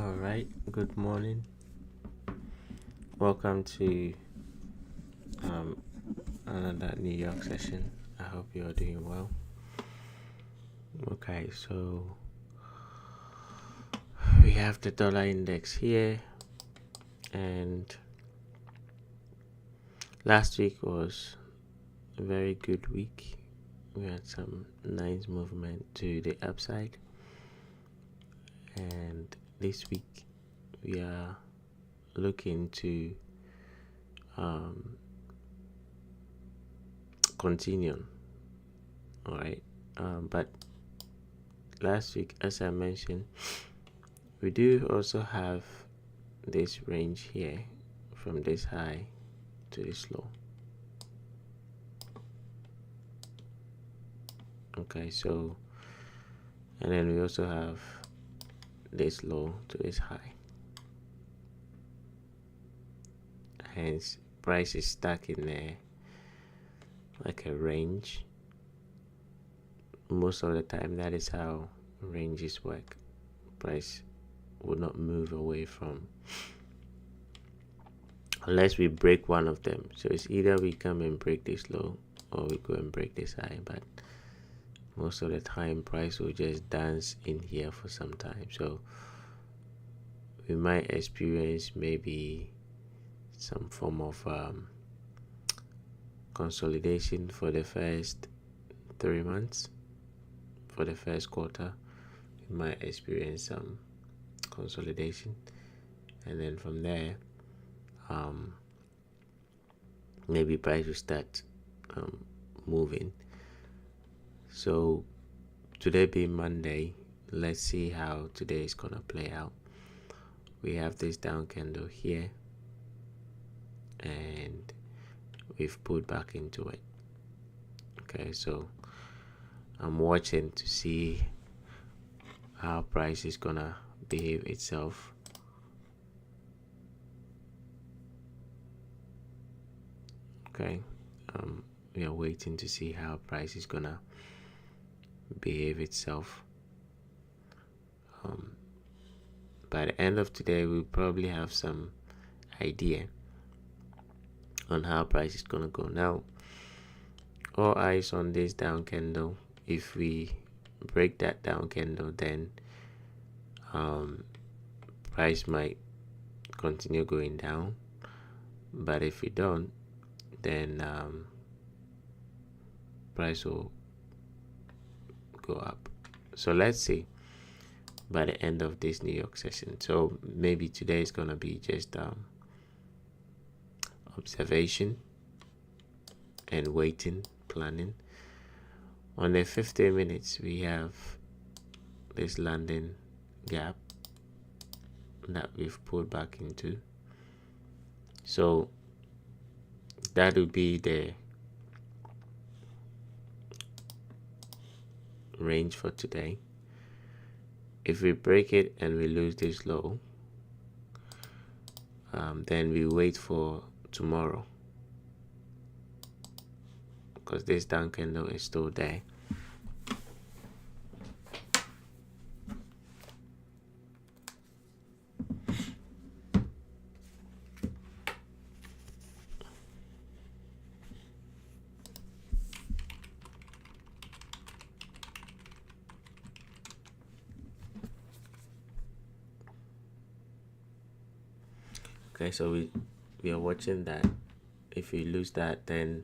All right, good morning. Welcome to another New York session. I hope you're doing well. Okay, so we have the dollar index here, and last week was a very good week. We had some nice movement to the upside, and this week we are looking to continue. All right, but last week, as I mentioned, we do also have this range here from this high to this low. Okay, so and then we also have this low to this high. Hence, price is stuck in there like a range. Most of the time, that is how ranges work. Price will not move away from unless we break one of them. So it's either we come and break this low or we go and break this high, but most of the time price will just dance in here for some time. So we might experience maybe some form of consolidation for the first 3 months. For the first quarter, we might experience some consolidation, and then from there maybe price will start moving. So today being Monday, let's see how today is gonna play out. We have this down candle here, and we've pulled back into it. Okay, so I'm watching to see how price is gonna behave itself. Okay, we are waiting to see how price is gonna behave itself. By the end of today, we'll probably have some idea on how price is gonna go. Now, all eyes on this down candle. If we break that down candle, then price might continue going down, but if we don't, then price will go up. So let's see by the end of this New York session. So maybe today is gonna be just observation and waiting, planning. On the 15 minutes, we have this landing gap that we've pulled back into. So that would be the range for today. If we break it and we lose this low, then we wait for tomorrow, because this down candle is still there. Okay, so we are watching that. If we lose that, then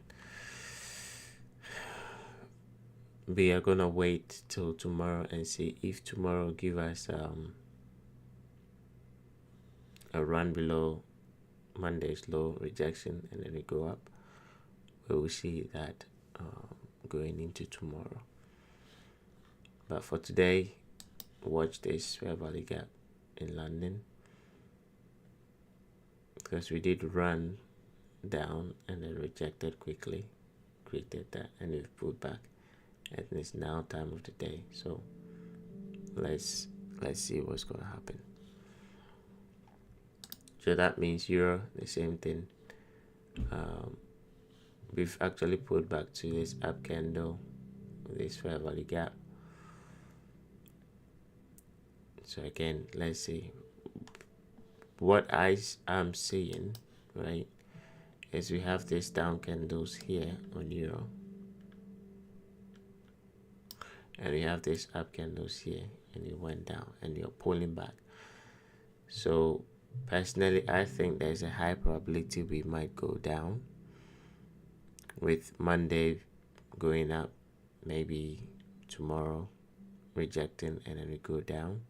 we are gonna wait till tomorrow and see if tomorrow give us a run below Monday's low rejection, and then we go up. We will see that going into tomorrow. But for today, watch this fair value gap in London, because we did run down and then rejected quickly, created that, and we've pulled back, and it's now time of the day. So let's see what's gonna happen. So that means Euro, the same thing. We've actually pulled back to this up candle, this fair value gap. So again, let's see what am seeing, right, is we have these down candles here on euro, and we have these up candles here, and it went down, and you're pulling back. So personally, I think there's a high probability we might go down, with Monday going up, maybe tomorrow rejecting, and then we go down.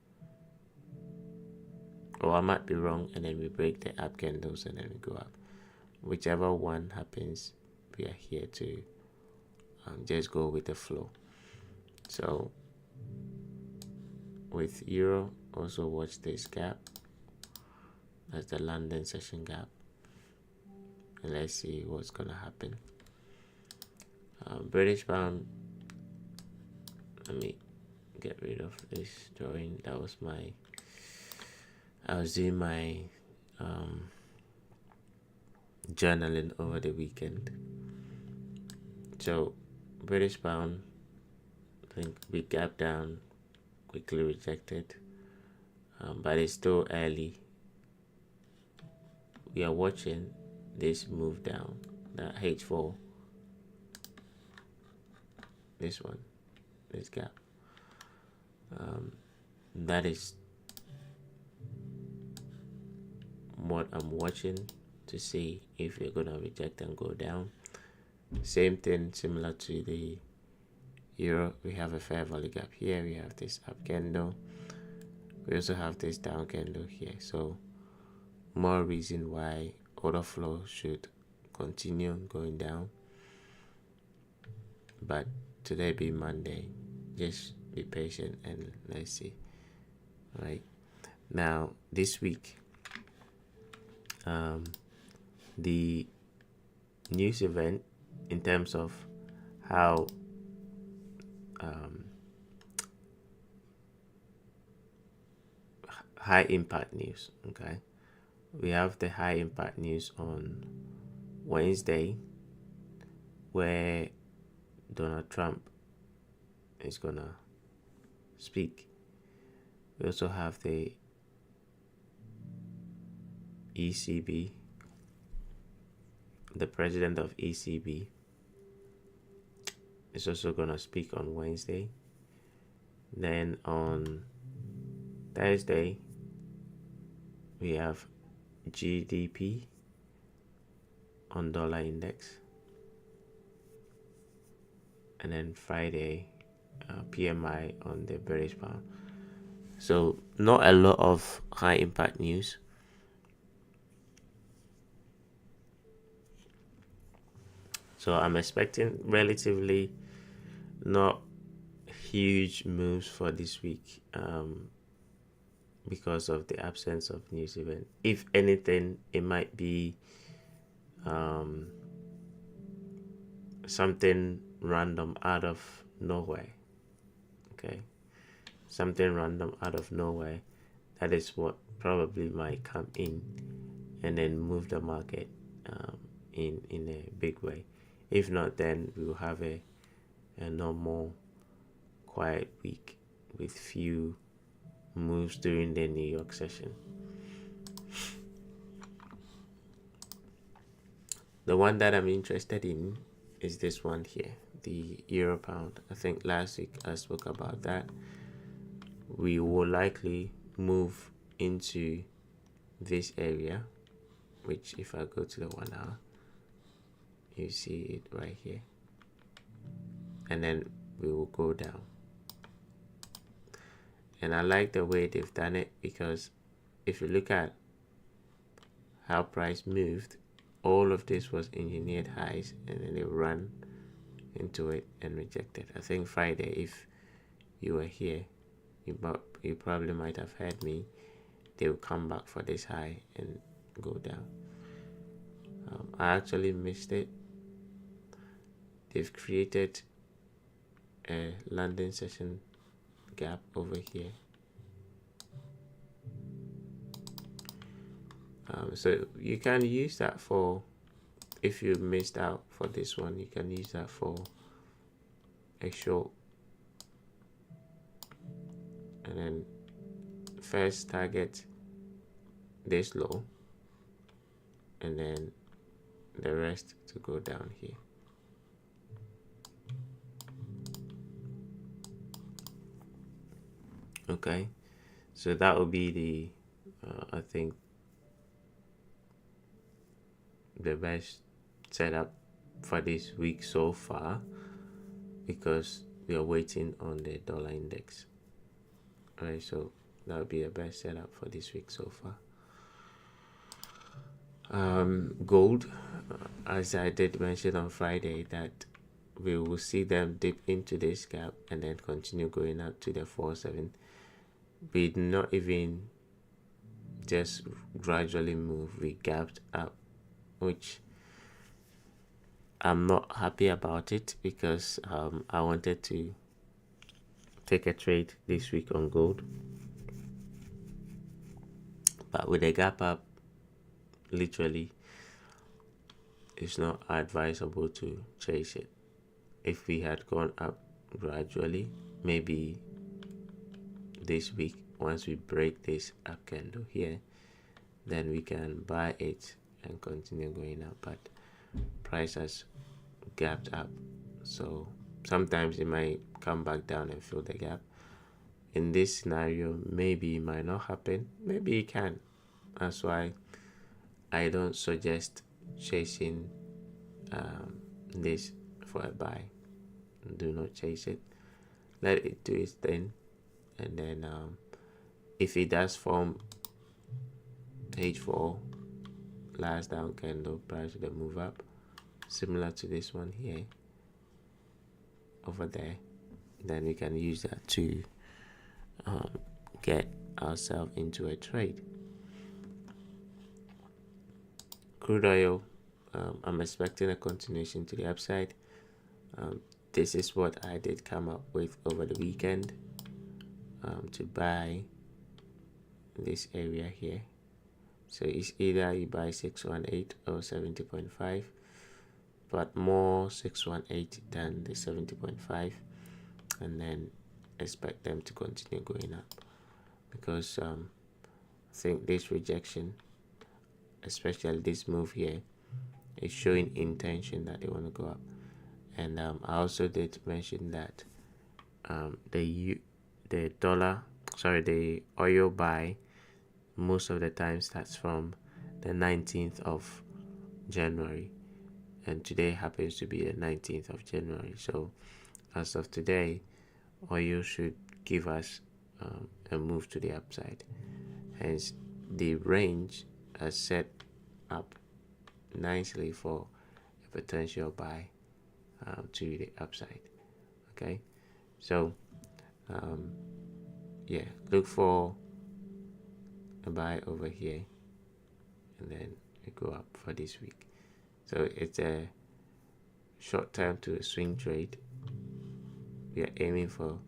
Or I might be wrong, and then we break the up candles and then we go up. Whichever one happens, we are here to just go with the flow. So with euro, also watch this gap. That's the London session gap, and let's see what's gonna happen. British pound, let me get rid of this drawing. That was I was doing my journaling over the weekend. So British pound, I think we gap down, quickly rejected, but it's still early. We are watching this move down, that H4, this one, this gap. That is what I'm watching to see if you're gonna reject and go down. Same thing, similar to the euro. We have a fair value gap here. We have this up candle. We also have this down candle here. So more reason why order flow should continue going down. But today being Monday, just be patient and let's see. Right now, this week, the news event in terms of how high impact news. Okay, we have the high impact news on Wednesday, where Donald Trump is gonna speak. We also have the ECB, the president of ECB is also gonna speak on Wednesday. Then on Thursday, we have GDP on dollar index, and then Friday, PMI on the British pound. So not a lot of high impact news. So I'm expecting relatively not huge moves for this week, because of the absence of news event. If anything, it might be something random out of nowhere. Okay, something random out of nowhere. That is what probably might come in and then move the market in a big way. If not, then we will have a normal quiet week with few moves during the New York session. The one that I'm interested in is this one here, the euro pound. I think last week I spoke about that. We will likely move into this area, which if I go to the 1 hour, you see it right here, and then we will go down. And I like the way they've done it, because if you look at how price moved, all of this was engineered highs, and then they ran into it and rejected. I think Friday, if you were here, you probably might have heard me. They will come back for this high and go down. I actually missed it. They've created a London session gap over here. So you can use that for, if you missed out for this one, you can use that for a short. And then first target this low, and then the rest to go down here. Okay, so that will be the I think the best setup for this week so far, because we are waiting on the dollar index. All right, so that would be the best setup for this week so far. Gold, as I did mention on Friday, that we will see them dip into this gap and then continue going up to the 4.7. We did not even just gradually move, we gapped up, which I'm not happy about it, because I wanted to take a trade this week on gold, but with the gap up, literally it's not advisable to chase it. If we had gone up gradually, maybe this week, once we break this up candle here, then we can buy it and continue going up. But price has gapped up, so sometimes it might come back down and fill the gap. In this scenario, maybe it might not happen, maybe it can. That's why I don't suggest chasing this for a buy. Do not chase it, let it do its thing, and then if it does form H4 last down candle prior to the move up, similar to this one here over there, then we can use that to get ourselves into a trade. Crude oil, I'm expecting a continuation to the upside. This is what I did come up with over the weekend, to buy this area here. So it's either you buy 618 or 70.5, but more 618 than the 70.5, and then expect them to continue going up, because I think this rejection, especially this move here, is showing intention that they want to go up. And I also did mention that the oil buy most of the time starts from the 19th of January, and today happens to be the 19th of January. So as of today, oil should give us a move to the upside. Hence, the range has set up nicely for a potential buy to the upside. Okay, so yeah, look for a buy over here, and then we go up for this week. So it's a short time to a swing trade. We are aiming for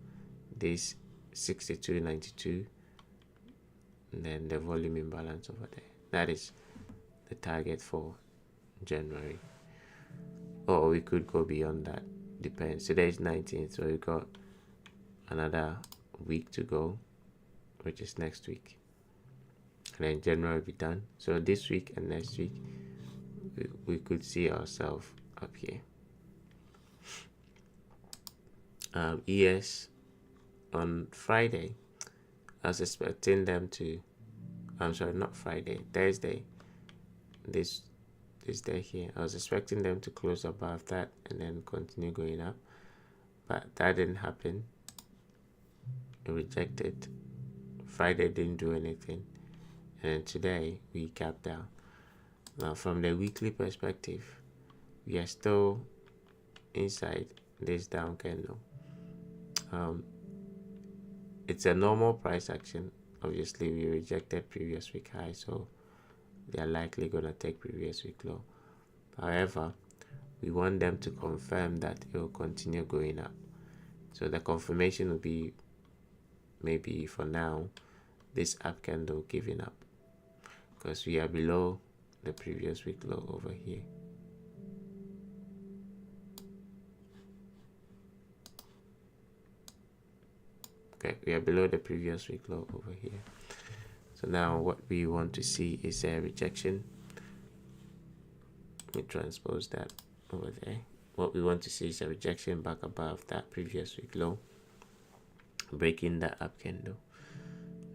this 62.92, and then the volume imbalance over there. That is the target for January, or we could go beyond that, depends. Today is 19th, so we got another week to go, which is next week, and then January will be done. So this week and next week we could see ourselves up here. ES on Friday, I was expecting them to, I'm sorry, not Friday, Thursday, this day here, I was expecting them to close above that and then continue going up, but that didn't happen. It rejected. Friday didn't do anything, and today we capped down. Now from the weekly perspective, we are still inside this down candle. It's a normal price action. Obviously we rejected previous week high, so they are likely gonna take previous week low. However, we want them to confirm that it will continue going up. So the confirmation will be, maybe for now, this up candle giving up, because we are below the previous week low over here. Okay, we are below the previous week low over here. So now what we want to see is a rejection. Let me transpose that over there. What we want to see is a rejection back above that previous week low, breaking that up candle,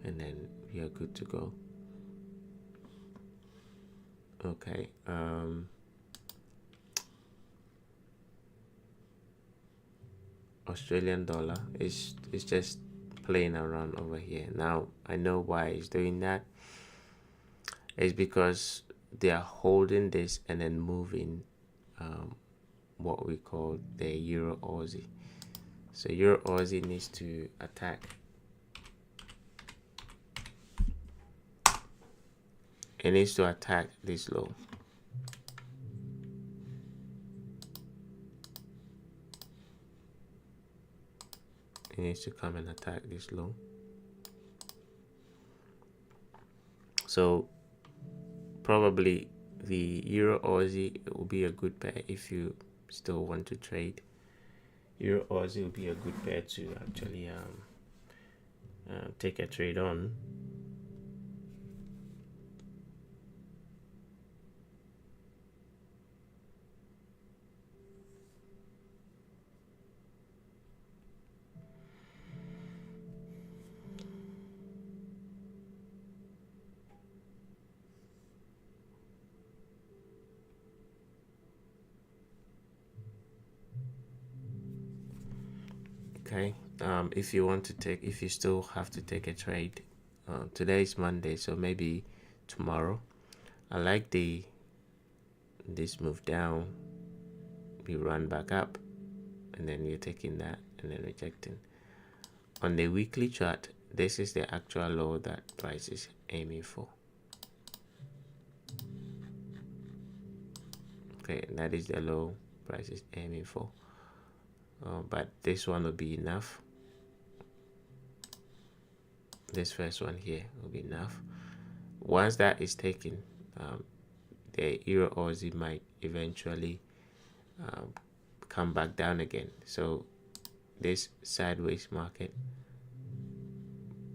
and then we are good to go. Okay, Australian dollar is just playing around over here. Now I know why it's doing that. It's because they are holding this and then moving what we call the Euro Aussie. So Euro Aussie needs to attack. It needs to attack this low. It needs to come and attack this low. So probably the Euro Aussie will be a good pair if you still want to trade. Euro Aussie will be a good pair to actually take a trade on. Okay, if you still have to take a trade, today is Monday, so maybe tomorrow. I like this move down, we run back up, and then you're taking that and then rejecting. On the weekly chart, this is the actual low that price is aiming for. Okay, that is the low price is aiming for. But this one will be enough. This first one here will be enough. Once that is taken, the Euro Aussie might eventually come back down again. So this sideways market,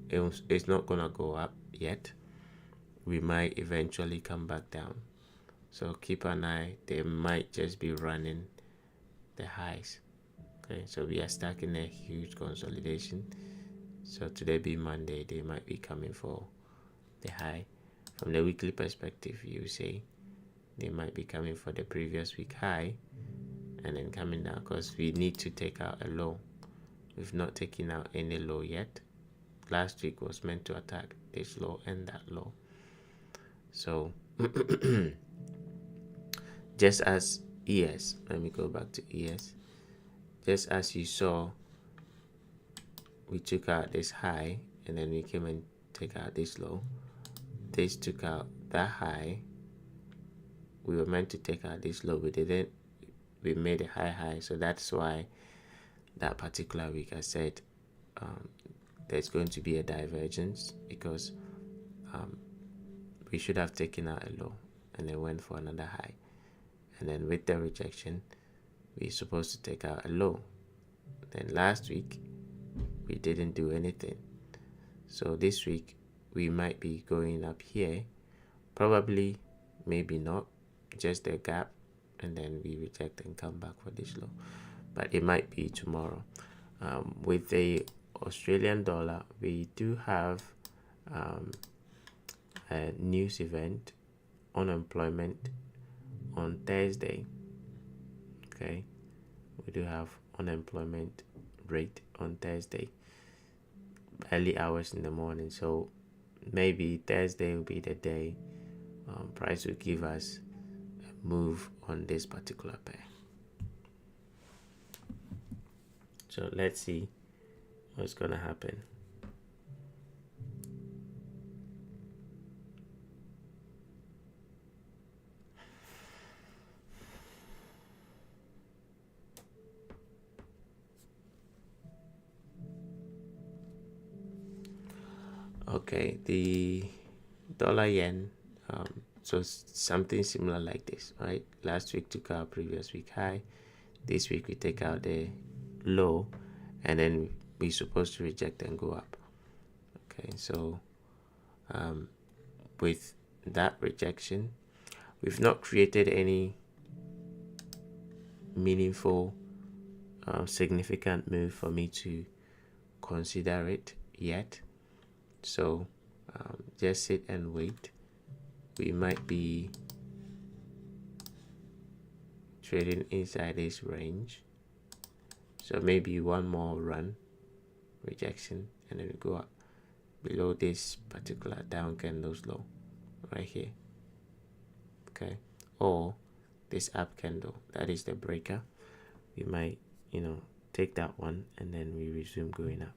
it's not gonna go up yet. We might eventually come back down. So keep an eye. They might just be running the highs. Okay, so we are stuck in a huge consolidation. So today being Monday, they might be coming for the high. From the weekly perspective, you say they might be coming for the previous week high and then coming down, because we need to take out a low. We've not taken out any low yet. Last week was meant to attack this low and that low. So just as ES, let me go back to ES. Just as you saw, we took out this high and then we came and take out this low. This took out that high. We were meant to take out this low, we didn't. We made a high, so that's why that particular week I said there's going to be a divergence, because we should have taken out a low and then went for another high, and then with the rejection we're supposed to take out a low. Then last week we didn't do anything, so this week we might be going up here, probably, maybe not, just a gap, and then we reject and come back for this low. But it might be tomorrow. With the Australian dollar, we do have a news event, unemployment on Thursday. Okay, we do have unemployment rate on Thursday, early hours in the morning. So maybe Thursday will be the day price will give us a move on this particular pair. So let's see what's gonna happen. Okay, the dollar yen, so something similar like this, right? Last week took our previous week high. This week we take out the low, and then we're supposed to reject and go up. Okay, so with that rejection. We've not created any meaningful significant move for me to consider it yet, so just sit and wait. We might be trading inside this range, so maybe one more run, rejection, and then we go up below this particular down candle's low right here, okay, or this up candle, that is the breaker. We might, take that one and then we resume going up.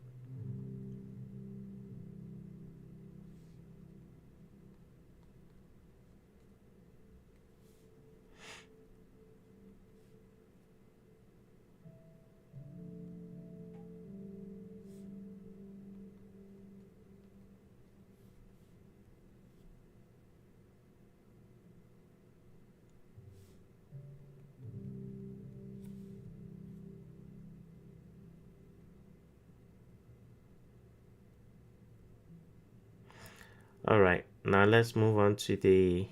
All right, now let's move on to the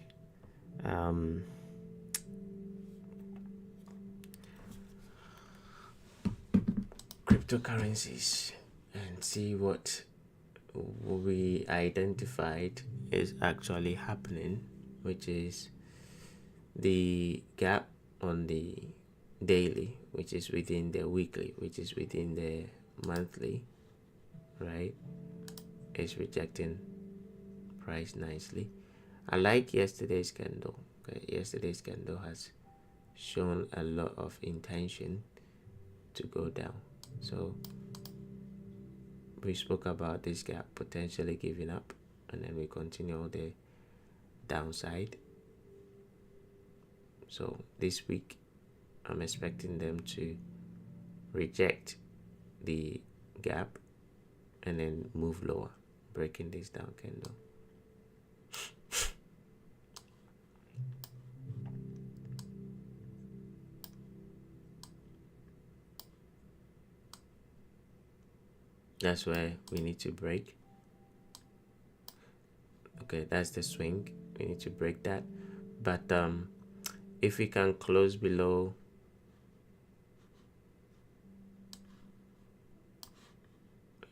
cryptocurrencies and see what we identified is actually happening, which is the gap on the daily, which is within the weekly, which is within the monthly, right, is rejecting price nicely. I like yesterday's candle. Okay, yesterday's candle has shown a lot of intention to go down, so we spoke about this gap potentially giving up, and then we continue the downside. So this week I'm expecting them to reject the gap and then move lower, breaking this down candle. That's where we need to break. Okay, that's the swing. We need to break that. But if we can close below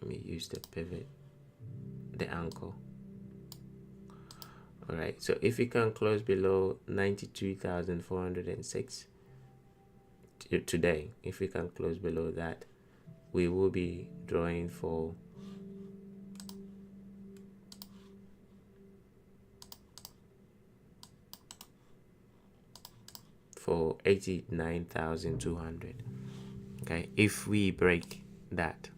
let me use the pivot, the anchor. All right, so if we can close below 92,406 today, if we can close below that, we will be drawing for for 89,200. Okay, if we break that.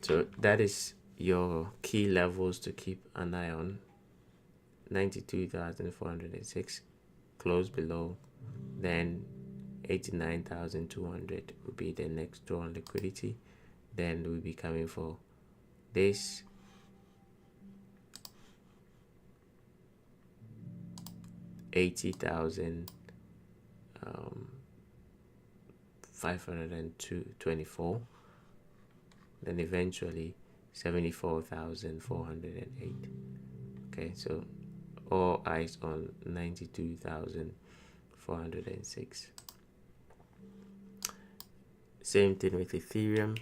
So that is your key levels to keep an eye on. 92,406, close below, then 89,200 will be the next draw on liquidity. Then we'll be coming for this, $80,524, then eventually 74,408. Okay, so all eyes on 92,406. Same thing with Ethereum,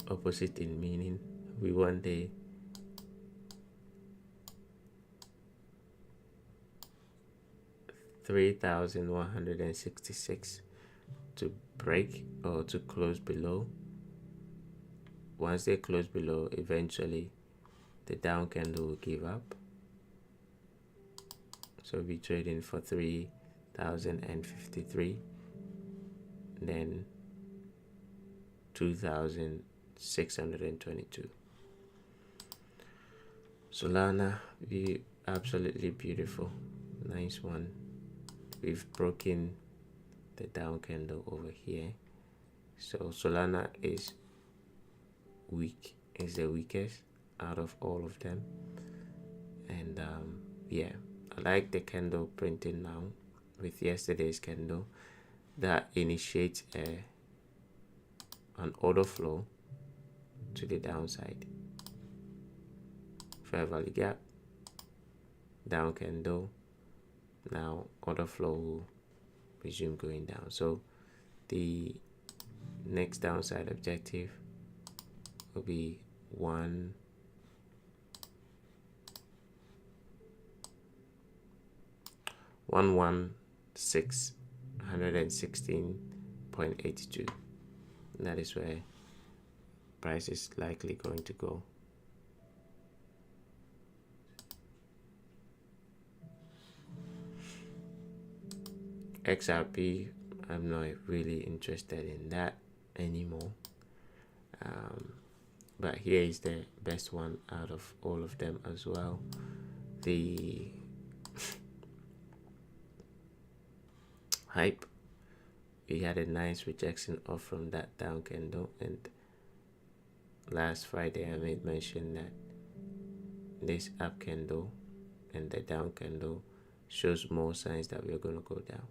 opposite in meaning. We want the $3,166 to break or to close below. Once they close below, eventually the down candle will give up. So we'll be trading for 3,053, then 2,622. Solana, be absolutely beautiful, nice one. We've broken the down candle over here, so Solana is weak, is the weakest out of all of them, and yeah, I like the candle printing now with yesterday's candle that initiates an order flow to the downside. Fair value gap, down candle. Now order flow will resume going down. So the next downside objective will be 116.82. That is where price is likely going to go. XRP, I'm not really interested in that anymore. But here is the best one out of all of them as well. The hype, we had a nice rejection off from that down candle, and last Friday I made mention that this up candle and the down candle shows more signs that we're going to go down.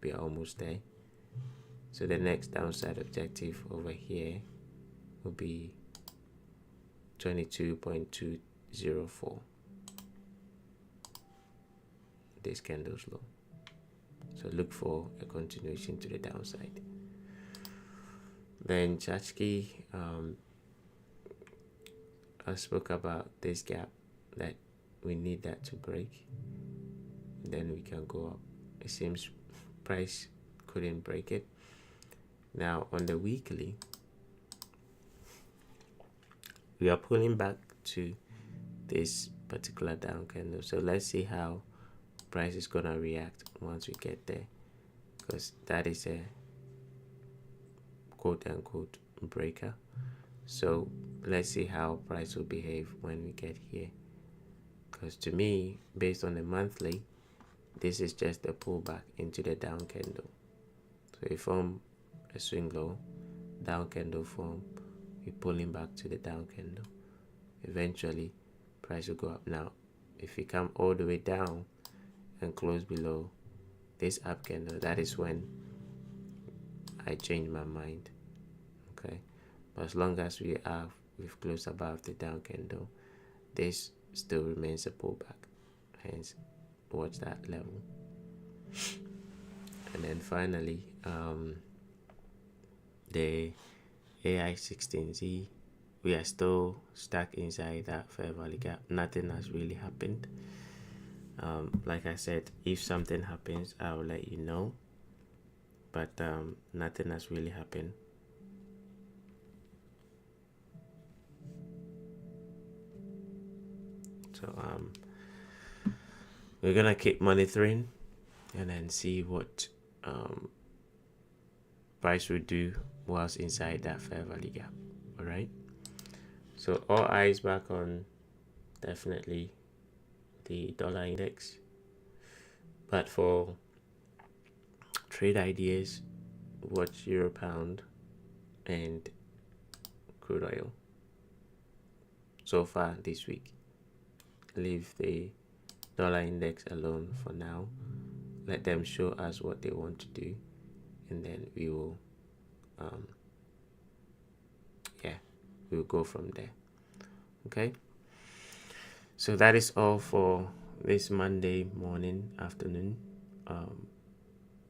We are almost there. So the next downside objective over here will be 22.204. This candle's low. So look for a continuation to the downside. Then Chachki, I spoke about this gap that we need that to break. Then we can go up. It seems price couldn't break it. Now on the weekly, we are pulling back to this particular down candle. So let's see how price is gonna react once we get there, because that is a quote unquote breaker. So let's see how price will behave when we get here, because to me, based on the monthly, this is just a pullback into the down candle. So we form a swing low, down candle form, we're pulling back to the down candle. Eventually price will go up. Now if we come all the way down and close below this up candle, that is when I change my mind. Okay, but as long as we've closed above the down candle, this still remains a pullback, hence watch that level. And then finally, the AI16Z, we are still stuck inside that fair value gap. Nothing has really happened. Like I said, if something happens, I will let you know, but nothing has really happened. So we're gonna keep monitoring and then see what price will do whilst inside that fair value gap. All right, so all eyes back on definitely the dollar index, but for trade ideas, watch euro pound and crude oil. So far this week, leave the dollar index alone for now. Let them show us what they want to do, and then we will we'll go from there. Okay, so that is all for this Monday afternoon.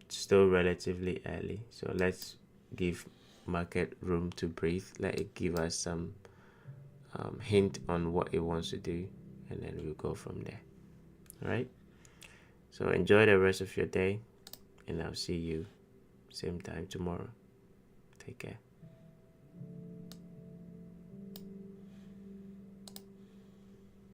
Still relatively early, so let's give market room to breathe. Let it give us some hint on what it wants to do, and then we'll go from there. All right, so enjoy the rest of your day, and I'll see you same time tomorrow. Take care.